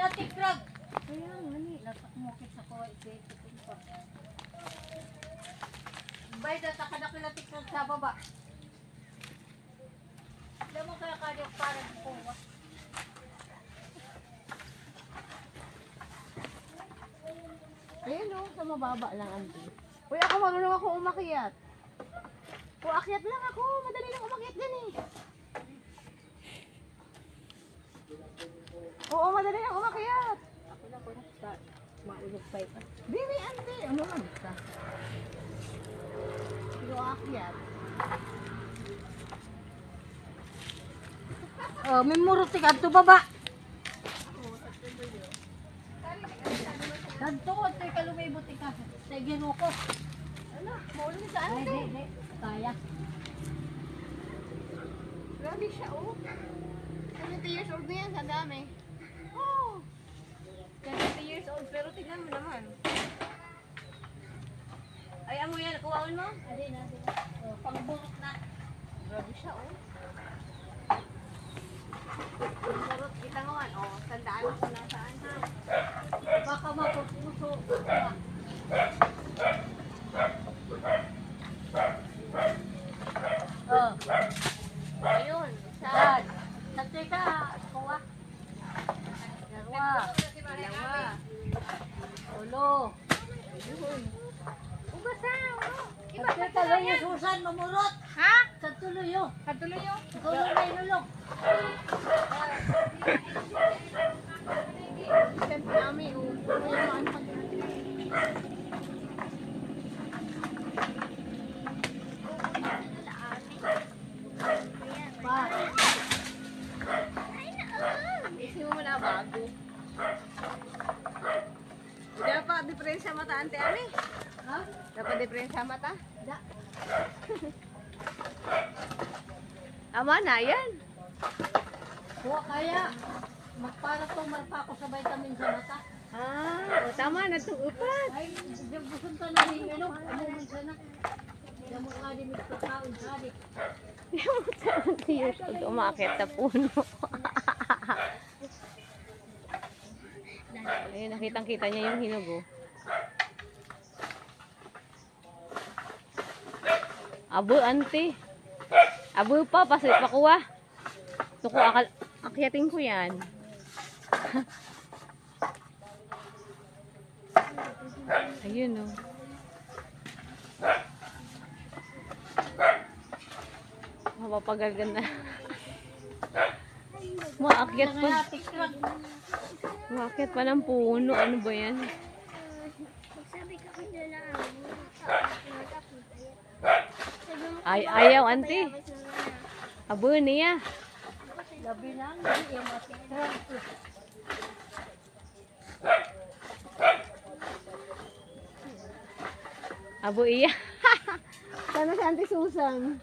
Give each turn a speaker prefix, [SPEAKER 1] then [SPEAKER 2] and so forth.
[SPEAKER 1] na tikrag. Kaya nga ni, latak mo kita ko ito. Bay, datak ka na kila tikrag sa baba. Alam mo kaya kanya parang kuwa.
[SPEAKER 2] Ayun o, sa mababa lang, auntie. Uy, ako marunong ako umakyat. Akyat lang ako. Madali lang umakyat din eh. Oo, madali lang umakyat.
[SPEAKER 1] Ako na ko sa maulog pa ito.
[SPEAKER 2] Bibi, auntie. Ano nga basta? Pero akyat.
[SPEAKER 1] Oh, may murutik adto baba. Danto, ito'y kalumibot ka. Sa ginuko.
[SPEAKER 2] Ano? Maulog sa
[SPEAKER 1] Ay,
[SPEAKER 2] auntie.
[SPEAKER 1] di. Kaya.
[SPEAKER 2] Grabe siya, oh. 70 years old na yan, sa dami. Oh. 70 years old, pero tingnan mo naman. Ay, amo yan, kuwaon mo?
[SPEAKER 1] Adi na, adi na. Oh, pangburot na.
[SPEAKER 2] Grabe siya, oh. Sarot, kita nga, oh. Tandaan mo kung nasaan, ha?
[SPEAKER 1] Baka mapupuso. Oh,
[SPEAKER 2] Ayun,
[SPEAKER 1] yan. Nanti ka, kuha. Dalawa.
[SPEAKER 2] dalawa.
[SPEAKER 1] Ulo.
[SPEAKER 2] Ayun.
[SPEAKER 1] Ubasa, ulo. Nanti ka lang yung susan, mamurot.
[SPEAKER 2] Ha?
[SPEAKER 1] Sa tuloy yun.
[SPEAKER 2] Katuloy yun.
[SPEAKER 1] Tuloy na inulong.
[SPEAKER 2] Siyempre, ami, oh. Ayun, ano pag...
[SPEAKER 1] Pa.
[SPEAKER 2] Isip mo na bago. Dapat diferensya mata, ante, ami.
[SPEAKER 1] Ha?
[SPEAKER 2] Dapat diferensya mata.
[SPEAKER 1] Da.
[SPEAKER 2] Tama na, yan.
[SPEAKER 1] Kuha kaya. Magpara tong marpa ko sa vitamin sa mata.
[SPEAKER 2] Ah, o tama na itong upat.
[SPEAKER 1] Ay, busun ka na rin, ano? Amuman ka na. Damo ka din ito kaon, sabi.
[SPEAKER 2] 70 years old, umakit na puno. Ayun, nakitang-kita niya yung hinog, oh. Abo, ante. Abo pa, pasit pa kuha. Tuko, akyatin ko yan. Ayun, oh. Mapapagaganda. Maakyat pa. Maakyat pa ng puno. Ano ba yan? Ay, ayaw, auntie. Abo niya.
[SPEAKER 1] Gabi lang, hindi yung matikran.
[SPEAKER 2] Abo iya. Sana si Auntie Susan.